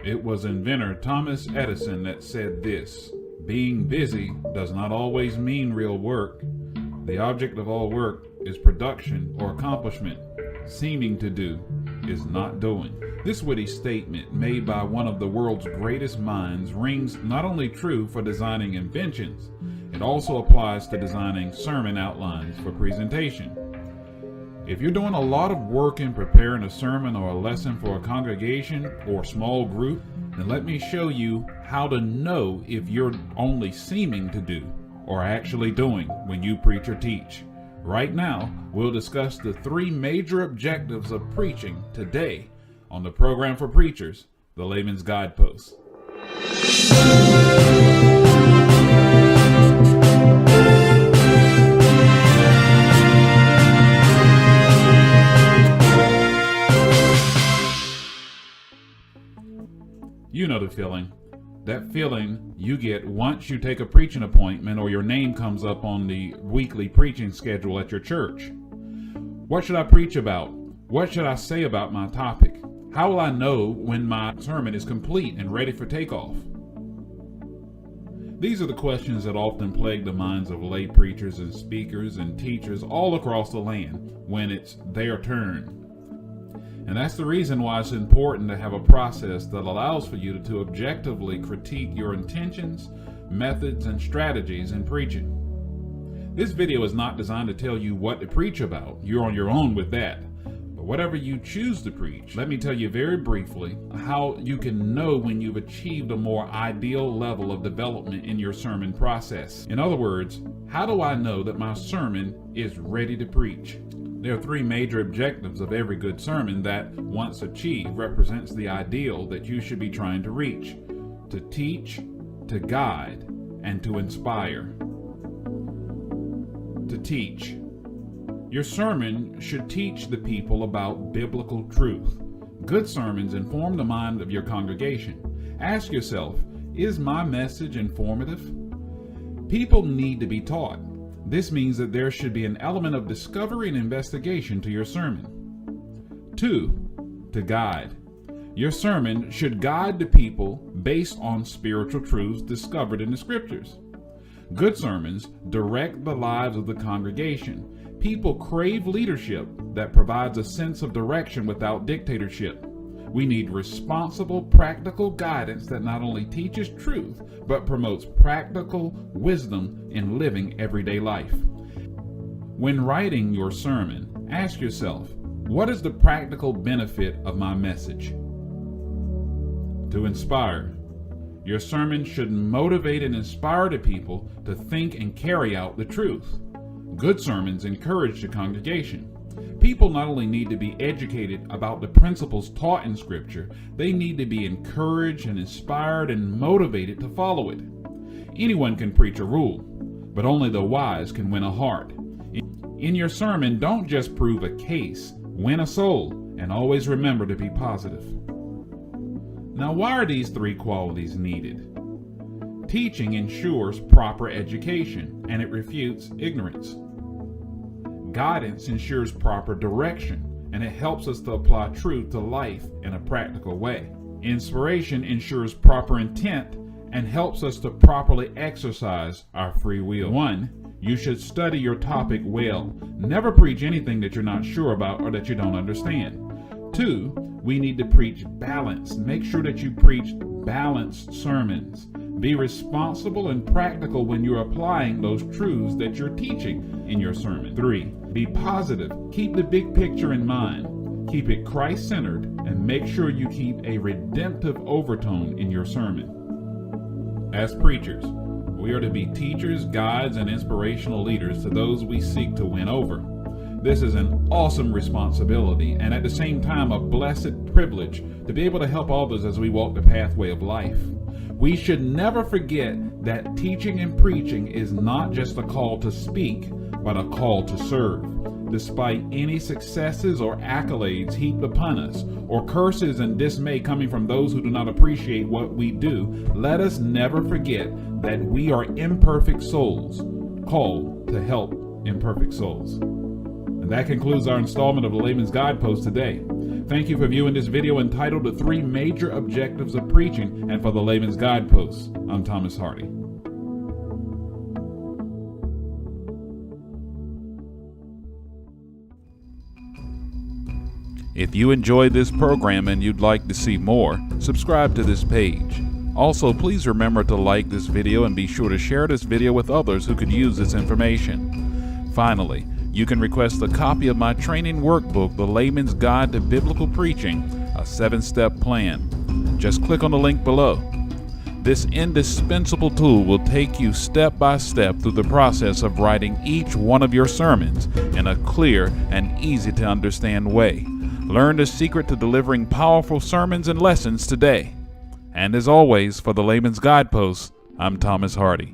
It was inventor Thomas Edison that said this: being busy does not always mean real work. The object of all work is production or accomplishment. Seeming to do is not doing. This witty statement, made by one of the world's greatest minds, rings not only true for designing inventions, it also applies to designing sermon outlines for presentation. If you're doing a lot of work in preparing a sermon or a lesson for a congregation or small group, then let me show you how to know if you're only seeming to do or actually doing when you preach or teach. Right now, we'll discuss the 3 major objectives of preaching today on the program for preachers, the Layman's Guidepost. You know the feeling. That feeling you get once you take a preaching appointment or your name comes up on the weekly preaching schedule at your church. What should I preach about? What should I say about my topic? How will I know when my sermon is complete and ready for takeoff? These are the questions that often plague the minds of lay preachers and speakers and teachers all across the land when it's their turn. And that's the reason why it's important to have a process that allows for you to objectively critique your intentions, methods, and strategies in preaching. This video is not designed to tell you what to preach about. You're on your own with that. But whatever you choose to preach, let me tell you very briefly how you can know when you've achieved a more ideal level of development in your sermon process. In other words, how do I know that my sermon is ready to preach? There are 3 major objectives of every good sermon that, once achieved, represents the ideal that you should be trying to reach: to teach, to guide, and to inspire. To teach. Your sermon should teach the people about biblical truth. Good sermons inform the mind of your congregation. Ask yourself, is my message informative? People need to be taught. This means that there should be an element of discovery and investigation to your sermon. 2, to guide. Your sermon should guide the people based on spiritual truths discovered in the scriptures. Good sermons direct the lives of the congregation. People crave leadership that provides a sense of direction without dictatorship. We need responsible, practical guidance that not only teaches truth, but promotes practical wisdom in living everyday life. When writing your sermon, ask yourself, what is the practical benefit of my message? To inspire. Your sermon should motivate and inspire the people to think and carry out the truth. Good sermons encourage the congregation. People not only need to be educated about the principles taught in Scripture, they need to be encouraged and inspired and motivated to follow it. Anyone can preach a rule, but only the wise can win a heart. In your sermon, don't just prove a case, win a soul, and always remember to be positive. Now, why are these 3 qualities needed? Teaching ensures proper education, and it refutes ignorance. Guidance ensures proper direction, and it helps us to apply truth to life in a practical way. Inspiration ensures proper intent and helps us to properly exercise our free will. 1, you should study your topic well. Never preach anything that you're not sure about or that you don't understand. 2, we need to preach balance. Make sure that you preach balanced sermons. Be responsible and practical when you're applying those truths that you're teaching in your sermon. 3, be positive. Keep the big picture in mind. Keep it Christ-centered and make sure you keep a redemptive overtone in your sermon. As preachers, we are to be teachers, guides, and inspirational leaders to those we seek to win over. This is an awesome responsibility and at the same time a blessed privilege to be able to help others as we walk the pathway of life. We should never forget that teaching and preaching is not just a call to speak, but a call to serve. Despite any successes or accolades heaped upon us, or curses and dismay coming from those who do not appreciate what we do, let us never forget that we are imperfect souls, called to help imperfect souls. And that concludes our installment of the Layman's Guidepost today. Thank you for viewing this video entitled The 3 Major Objectives of Preaching, and for the Layman's Guidepost, I'm Thomas Hardy. If you enjoyed this program and you'd like to see more, subscribe to this page. Also, please remember to like this video and be sure to share this video with others who could use this information. Finally, you can request a copy of my training workbook, The Layman's Guide to Biblical Preaching, a 7-step plan. Just click on the link below. This indispensable tool will take you step by step through the process of writing each one of your sermons in a clear and easy to understand way. Learn the secret to delivering powerful sermons and lessons today. And as always, for the Layman's Guidepost, I'm Thomas Hardy.